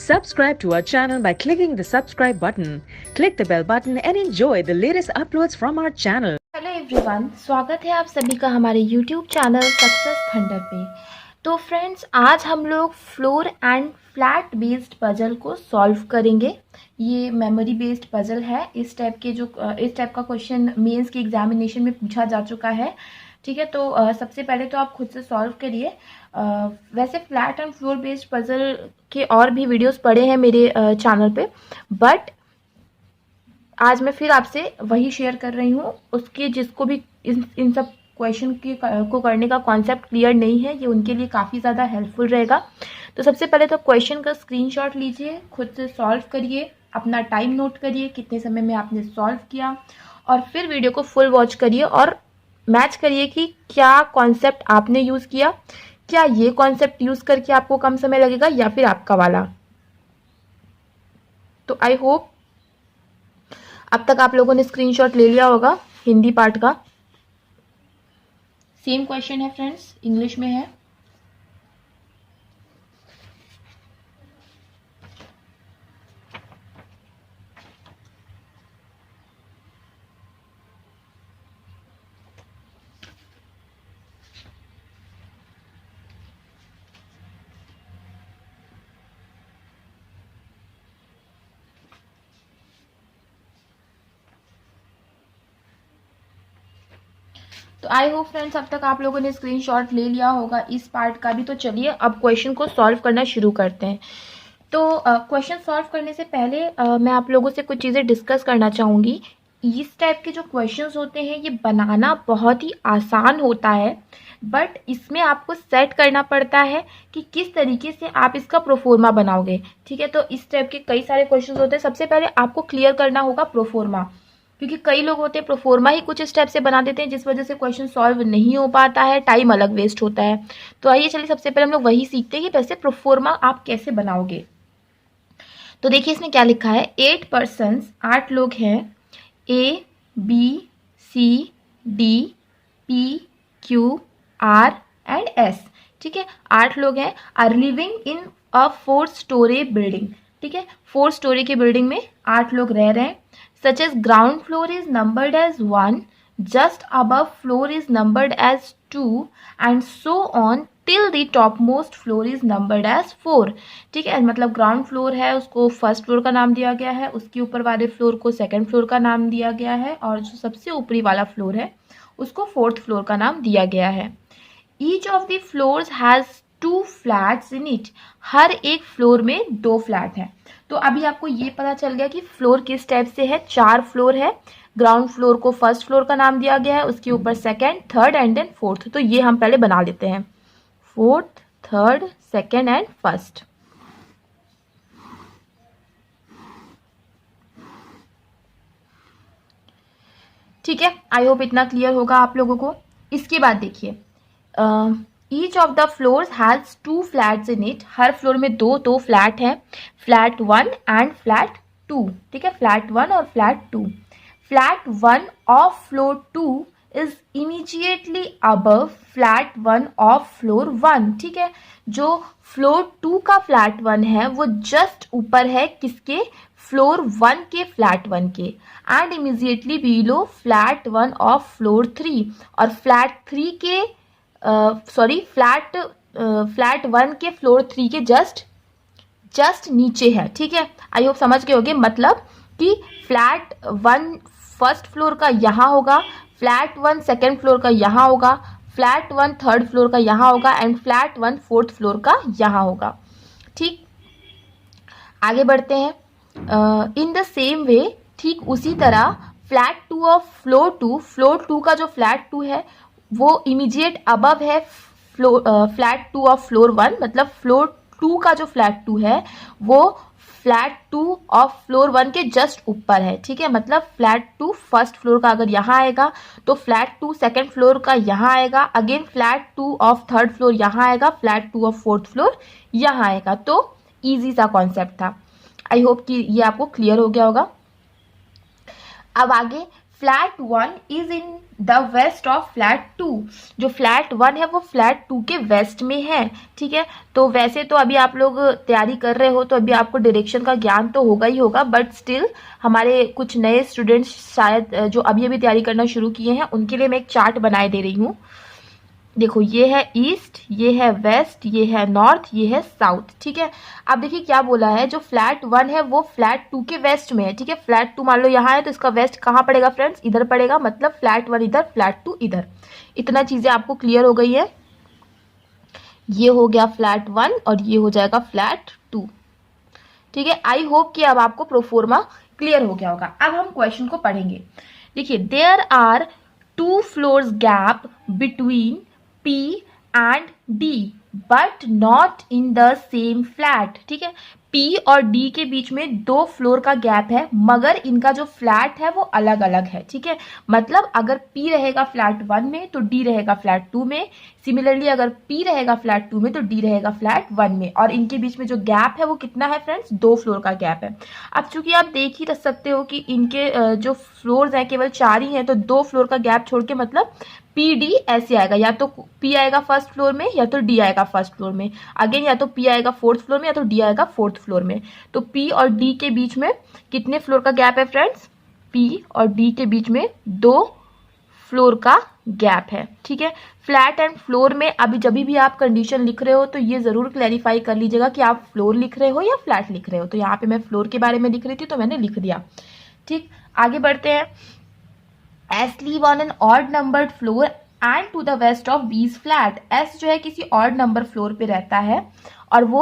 Subscribe to our channel by clicking the subscribe button. Click the bell button and enjoy the latest uploads from our channel. Hello everyone, स्वागत है आप सभी का हमारे YouTube channel success thunder पे। तो friends, आज हम लोग floor and flat based puzzle को सॉल्व करेंगे। ये मेमोरी बेस्ड पजल है। इस टाइप का क्वेश्चन मेंस के एग्जामिनेशन में पूछा जा चुका है। ठीक है, तो सबसे पहले तो आप खुद से सॉल्व करिए। वैसे flat and floor based puzzle के और भी वीडियोस पड़े हैं मेरे चैनल पे, बट आज मैं फिर आपसे वही शेयर कर रही हूँ। उसके जिसको भी इन सब क्वेश्चन को करने का कॉन्सेप्ट क्लियर नहीं है, ये उनके लिए काफ़ी ज़्यादा हेल्पफुल रहेगा। तो सबसे पहले तो क्वेश्चन का स्क्रीनशॉट लीजिए, खुद से सॉल्व करिए, अपना टाइम नोट करिए कितने समय में आपने सॉल्व किया, और फिर वीडियो को फुल वॉच करिए और मैच करिए कि क्या कॉन्सेप्ट आपने यूज़ किया, क्या ये कॉन्सेप्ट यूज़ करके आपको कम समय लगेगा या फिर आपका वाला। तो आई होप अब तक आप लोगों ने स्क्रीनशॉट ले लिया होगा हिंदी पार्ट का। सेम क्वेश्चन है फ्रेंड्स, इंग्लिश में है। तो आई होप फ्रेंड्स अब तक आप लोगों ने स्क्रीनशॉट ले लिया होगा इस पार्ट का भी। तो चलिए अब क्वेश्चन को सॉल्व करना शुरू करते हैं। तो क्वेश्चन सॉल्व करने से पहले मैं आप लोगों से कुछ चीज़ें डिस्कस करना चाहूँगी। इस टाइप के जो क्वेश्चंस होते हैं ये बनाना बहुत ही आसान होता है, बट इसमें आपको सेट करना पड़ता है कि किस तरीके से आप इसका प्रोफोर्मा बनाओगे। ठीक है, तो इस टाइप के कई सारे क्वेश्चंस होते हैं। सबसे पहले आपको क्लियर करना होगा प्रोफोर्मा, क्योंकि कई लोग होते हैं प्रोफोर्मा ही कुछ स्टेप से बना देते हैं, जिस वजह से क्वेश्चन सॉल्व नहीं हो पाता है, टाइम अलग वेस्ट होता है। तो आइए चलिए सबसे पहले हम लोग वही सीखते हैं कि वैसे प्रोफोर्मा आप कैसे बनाओगे। तो देखिए इसमें क्या लिखा है, 8 पर्सन्स, 8 लोग हैं, A B C D P Q R and S। ठीक है, 8 लोग हैं, are living in a 4 storey building. ठीक है, 4 स्टोरी की बिल्डिंग में 8 लोग रह रहे हैं। Such as ground floor is numbered as 1, just above floor is numbered as 2, and so on till the topmost floor is numbered as 4। ठीक है, मतलब ग्राउंड फ्लोर है उसको फर्स्ट फ्लोर का नाम दिया गया है, उसके ऊपर वाले फ्लोर को सेकंड फ्लोर का नाम दिया गया है, और जो सबसे ऊपरी वाला फ्लोर है उसको फोर्थ फ्लोर का नाम दिया गया है। Each of the floors has 2 flats in it. हर एक फ्लोर में 2 फ्लैट हैं। तो अभी आपको ये पता चल गया कि फ्लोर किस टाइप से है। 4 फ्लोर है, ग्राउंड फ्लोर को फर्स्ट फ्लोर का नाम दिया गया है, उसके ऊपर second, third and then fourth. तो ये हम पहले बना लेते हैं, fourth, third, second and first. ठीक है, आई होप इतना क्लियर होगा आप लोगों को। इसके बाद देखिए, each of the floors has 2 flats in it. Her floor में 2 फ्लैट हैं, फ्लैट 1 एंड फ्लैट 2। ठीक है, फ्लैट 1 और flat 2। Flat 1 of floor 2 is immediately above flat 1 of floor 1। ठीक है, जो फ्लोर 2 का फ्लैट 1 है वो जस्ट ऊपर है किसके, फ्लोर 1 के फ्लैट 1 के, and immediately below flat 1 of floor 3। और फ्लैट 3 के फ्लैट 1 के फ्लोर 3 के जस्ट नीचे है। ठीक है, आई होप समझ गए होगे, मतलब कि फ्लैट 1 फर्स्ट फ्लोर का यहाँ होगा, फ्लैट 1 सेकेंड फ्लोर का यहाँ होगा, फ्लैट 1 थर्ड फ्लोर का यहाँ होगा, एंड फ्लैट 1 फोर्थ फ्लोर का यहाँ होगा। ठीक, आगे बढ़ते हैं। इन द सेम वे, ठीक उसी तरह फ्लैट 2 ऑफ फ्लोर 2, फ्लोर 2 का जो फ्लैट 2 है वो इमीडिएट अबव है फ्लैट 2 ऑफ फ्लोर 1, मतलब फ्लोर 2 का जो फ्लैट 2 है वो फ्लैट 2 ऑफ फ्लोर 1 के जस्ट ऊपर है। ठीक है, मतलब फ्लैट 2 फर्स्ट फ्लोर का अगर यहाँ आएगा तो फ्लैट 2 सेकेंड फ्लोर का यहाँ आएगा, again flat 2 of third floor यहाँ आएगा, फ्लैट 2 ऑफ फोर्थ फ्लोर यहाँ आएगा। तो ईजी सा कॉन्सेप्ट था। आई होप कि ये आपको क्लियर हो गया होगा। अब आगे flat 1 is in the west of flat 2। जो फ्लैट 1 है वो फ्लैट 2 के वेस्ट में है, ठीक है। तो वैसे तो अभी आप लोग तैयारी कर रहे हो तो अभी आपको डायरेक्शन का ज्ञान तो होगा ही होगा, बट स्टिल हमारे कुछ नए स्टूडेंट्स शायद जो अभी अभी तैयारी करना शुरू किए हैं उनके लिए मैं एक चार्ट बनाए दे रही हूँ। देखो, ये है ईस्ट, ये है वेस्ट, ये है नॉर्थ, ये है साउथ, ठीक है। अब देखिए क्या बोला है, जो फ्लैट 1 है वो फ्लैट 2 के वेस्ट में है, ठीक है। फ्लैट 2 मान लो यहाँ है तो इसका वेस्ट कहाँ पड़ेगा फ्रेंड्स, इधर पड़ेगा, मतलब फ्लैट 1 इधर, फ्लैट 2 इधर। इतना चीजें आपको क्लियर हो गई है। ये हो गया फ्लैट 1 और ये हो जाएगा फ्लैट 2, ठीक है। आई होप कि अब आपको प्रोफोर्मा क्लियर हो गया होगा। अब हम क्वेश्चन को पढ़ेंगे। देखिए, there are 2 floors gap between P and D but not in the same flat, ठीक है। P और D के बीच में 2 फ्लोर का गैप है, मगर इनका जो फ्लैट है वो अलग अलग है, ठीक है। मतलब अगर P रहेगा फ्लैट 1 में तो D रहेगा फ्लैट 2 में। सिमिलरली अगर P रहेगा फ्लैट 2 में तो D रहेगा फ्लैट 1 में। और इनके बीच में जो गैप है वो कितना है फ्रेंड्स, 2 फ्लोर का गैप है। अब चूंकि आप देख ही सकते हो कि इनके जो फ्लोर्स हैं केवल 4 ही हैं, तो 2 फ्लोर का गैप छोड़ के मतलब पी डी ऐसे आएगा, या तो पी आएगा फर्स्ट फ्लोर में या तो डी आएगा फर्स्ट फ्लोर में। अगेन या तो पी आएगा फोर्थ फ्लोर में या तो डी आएगा फोर्थ फ्लोर में। तो पी और डी के बीच में कितने फ्लोर का गैप है फ्रेंड्स, पी और डी के बीच में 2 फ्लोर का गैप है, ठीक है। फ्लैट एंड फ्लोर में अभी जब भी आप कंडीशन लिख रहे हो तो ये जरूर क्लैरिफाई कर लीजिएगा कि आप फ्लोर लिख रहे हो या फ्लैट लिख रहे हो। तो यहाँ पे मैं फ्लोर के बारे में लिख रही थी तो मैंने लिख दिया, ठीक। आगे बढ़ते हैं। S live on an odd numbered floor and to the west of B's flat। S जो है किसी odd number फ्लोर पे रहता है और वो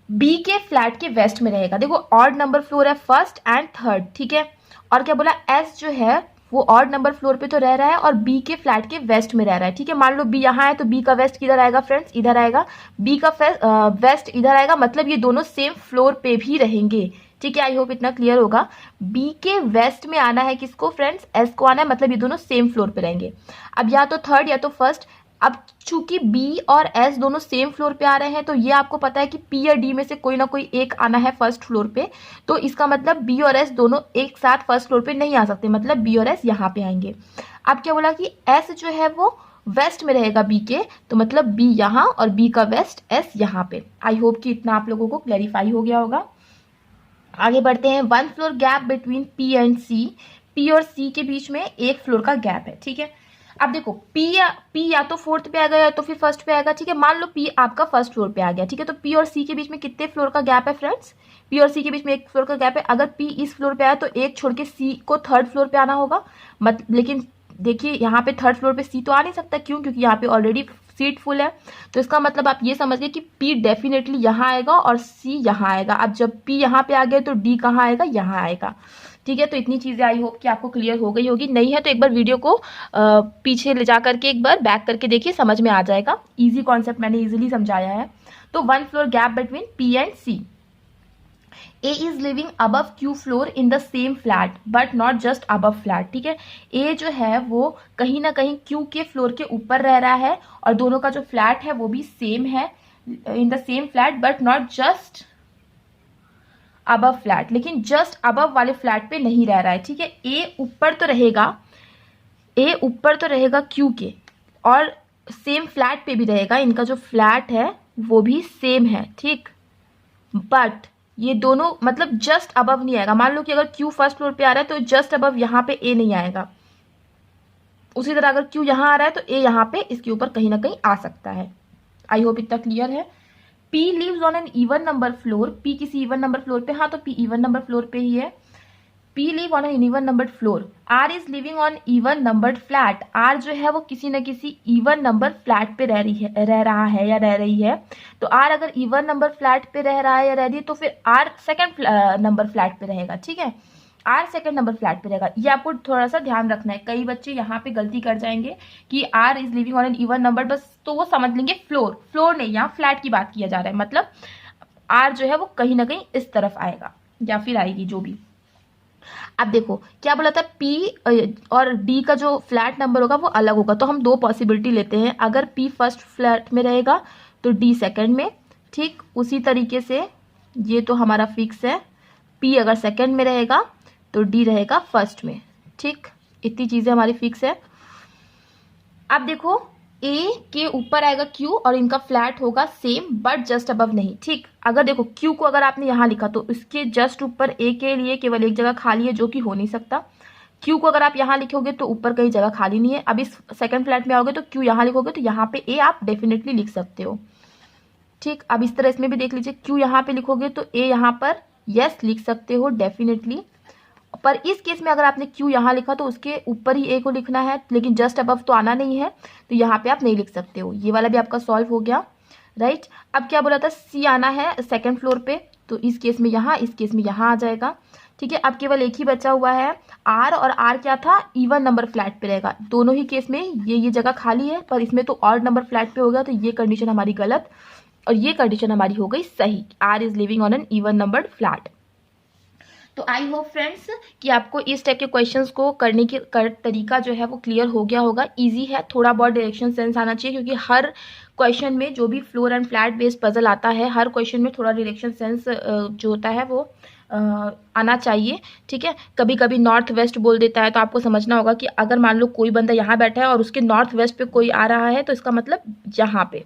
B के फ्लैट के वेस्ट में रहेगा। देखो ऑड नंबर फ्लोर है फर्स्ट एंड थर्ड, ठीक है। और क्या बोला, S जो है वो ऑड नंबर फ्लोर पे तो रह रहा है और B के फ्लैट के वेस्ट में रह रहा है, ठीक है। मान लो B यहाँ है तो B का वेस्ट किधर आएगा फ्रेंड्स, इधर आएगा। B का वेस्ट इधर आएगा, मतलब ये दोनों सेम फ्लोर पे भी रहेंगे, ठीक है। आई होप इतना क्लियर होगा। बी के वेस्ट में आना है किसको फ्रेंड्स, एस को आना है, मतलब ये दोनों सेम फ्लोर पे रहेंगे। अब या तो थर्ड या तो फर्स्ट। अब चूंकि बी और एस दोनों सेम फ्लोर पे आ रहे हैं तो ये आपको पता है कि पी या डी में से कोई ना कोई एक आना है फर्स्ट फ्लोर पे। तो इसका मतलब बी और एस दोनों एक साथ फर्स्ट फ्लोर पे नहीं आ सकते, मतलब बी और एस यहाँ पे आएंगे। अब क्या बोला कि एस जो है वो वेस्ट में रहेगा बी के, तो मतलब बी यहाँ और बी का वेस्ट एस यहाँ पे। आई होप कि इतना आप लोगों को क्लैरिफाई हो गया होगा। आगे बढ़ते हैं। 1 floor gap between P and C. P और सी के बीच में 1 फ्लोर का गैप है, ठीक है। अब देखो पी या तो फोर्थ पे आएगा या तो फिर फर्स्ट पे आएगा, ठीक है। मान लो पी आपका फर्स्ट फ्लोर पे आ गया, ठीक है। तो पी और सी के बीच में कितने फ्लोर का गैप है फ्रेंड्स, पी और सी के बीच में 1 फ्लोर का गैप है। अगर पी इस फ्लोर पे आया तो 1 छोड़ के सी को थर्ड फ्लोर पे आना होगा। लेकिन देखिए यहाँ पे थर्ड फ्लोर पे सी तो आ नहीं सकता, क्यों, क्योंकि यहाँ पे ऑलरेडी सीट फुल है। तो इसका मतलब आप ये समझिए कि P डेफिनेटली यहाँ आएगा और C यहाँ आएगा। अब जब P यहाँ पे आ गया तो D कहाँ आएगा, यहाँ आएगा, ठीक है। तो इतनी चीजें आई होप कि आपको क्लियर हो गई होगी। नहीं है तो एक बार वीडियो को पीछे ले जा करके एक बार बैक करके देखिए, समझ में आ जाएगा। इजी कॉन्सेप्ट मैंने इजीली समझाया है। तो 1 floor gap between P and C। A is living above Q floor in the same flat but not just above flat, ठीक है। A जो है वो कहीं ना कहीं Q के फ्लोर के ऊपर रह रहा है और दोनों का जो फ्लैट है वो भी सेम है, इन the same flat but not just above flat, लेकिन जस्ट अबव वाले फ्लैट पे नहीं रह रहा है, ठीक है। A ऊपर तो रहेगा Q के और सेम फ्लैट पे भी रहेगा, इनका जो फ्लैट है वो भी सेम है, ठीक। बट ये दोनों मतलब जस्ट अबव नहीं आएगा। मान लो कि अगर Q फर्स्ट फ्लोर पे आ रहा है तो जस्ट अबव यहाँ पे A नहीं आएगा। उसी तरह अगर Q यहाँ आ रहा है तो A यहाँ पे इसके ऊपर कहीं ना कहीं आ सकता है। आई होप इतना क्लियर है। P lives on an even number floor. P किसी इवन नंबर फ्लोर पे, हाँ तो P इवन नंबर फ्लोर पे ही है। P live on an even numbered floor। R is living on even numbered flat। R जो है वो किसी न किसी even number flat पे रह रहा है या रह रही है। तो R अगर even number flat पे रह रहा है या रह रही है तो फिर R second number flat पे रहेगा, ठीक है। R second number flat पे रहेगा। ये आपको थोड़ा सा ध्यान रखना है। कई बच्चे यहाँ पे गलती कर जाएंगे कि R is living on an even number, बस तो वो समझ लेंगे फ्लोर नहीं, यहाँ फ्लैट की बात किया जा रहा है। मतलब R जो है वो कहीं ना कहीं इस तरफ आएगा या फिर आएगी, जो भी। अब देखो क्या बोला था, P और D का जो फ्लैट नंबर होगा वो अलग होगा। तो हम 2 पॉसिबिलिटी लेते हैं। अगर P फर्स्ट फ्लैट में रहेगा तो D सेकंड में, ठीक। उसी तरीके से ये तो हमारा फिक्स है। P अगर सेकंड में रहेगा तो D रहेगा फर्स्ट में, ठीक। इतनी चीज़ें हमारी फिक्स है। अब देखो ए के ऊपर आएगा क्यू और इनका फ्लैट होगा सेम बट जस्ट अबव नहीं, ठीक। अगर देखो क्यू को अगर आपने यहाँ लिखा तो इसके जस्ट ऊपर ए के लिए केवल एक जगह खाली है जो कि हो नहीं सकता। क्यू को अगर आप यहाँ लिखोगे तो ऊपर कहीं जगह खाली नहीं है। अब इस सेकंड फ्लैट में आओगे तो क्यू यहाँ लिखोगे तो यहाँ पे ए आप डेफिनेटली लिख सकते हो, ठीक। अब इस तरह इसमें भी देख लीजिए, क्यू यहाँ पे लिखोगे तो ए यहाँ पर यस लिख सकते हो डेफिनेटली। पर इस केस में अगर आपने क्यू यहाँ लिखा तो उसके ऊपर ही ए को लिखना है, लेकिन जस्ट अबव तो आना नहीं है, तो यहाँ पे आप नहीं लिख सकते हो। ये वाला भी आपका सॉल्व हो गया, राइट। अब क्या बोला था, सी आना है सेकंड फ्लोर पे, तो इस केस में यहाँ, इस केस में यहाँ आ जाएगा, ठीक है। अब केवल एक ही बचा हुआ है आर, और आर क्या था, इवन नंबर फ्लैट पे रहेगा। दोनों ही केस में ये जगह खाली है, पर इसमें तो ऑड नंबर फ्लैट पे होगा, तो ये कंडीशन हमारी गलत और ये कंडीशन हमारी हो गई सही। R is living on an even numbered flat. तो आई होप फ्रेंड्स कि आपको इस टाइप के क्वेश्चंस को करने की तरीका जो है वो क्लियर हो गया होगा। इजी है, थोड़ा बहुत डायरेक्शन सेंस आना चाहिए, क्योंकि हर क्वेश्चन में जो भी floor and flat based puzzle आता है, हर क्वेश्चन में थोड़ा डायरेक्शन सेंस जो होता है वो आना चाहिए, ठीक है। कभी कभी नॉर्थ वेस्ट बोल देता है, तो आपको समझना होगा कि अगर मान लो कोई बंदा यहाँ बैठा है और उसके नॉर्थ वेस्ट पे कोई आ रहा है, तो इसका मतलब यहाँ पे,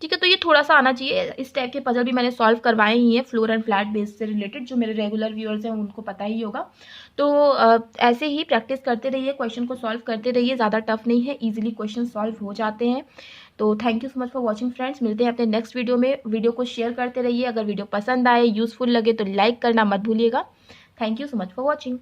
ठीक है। तो ये थोड़ा सा आना चाहिए। इस टाइप के पजल भी मैंने सॉल्व करवाए ही हैं फ्लोर एंड फ्लैट बेस से रिलेटेड, जो मेरे रेगुलर व्यूअर्स हैं उनको पता ही होगा। तो ऐसे ही प्रैक्टिस करते रहिए, क्वेश्चन को सॉल्व करते रहिए, ज़्यादा टफ नहीं है, ईजिली क्वेश्चन सॉल्व हो जाते हैं। तो thank you so much for watching friends, मिलते हैं अपने नेक्स्ट वीडियो में। वीडियो को शेयर करते रहिए, अगर वीडियो पसंद आए, यूजफुल लगे तो लाइक करना मत भूलिएगा। Thank you so much for watching.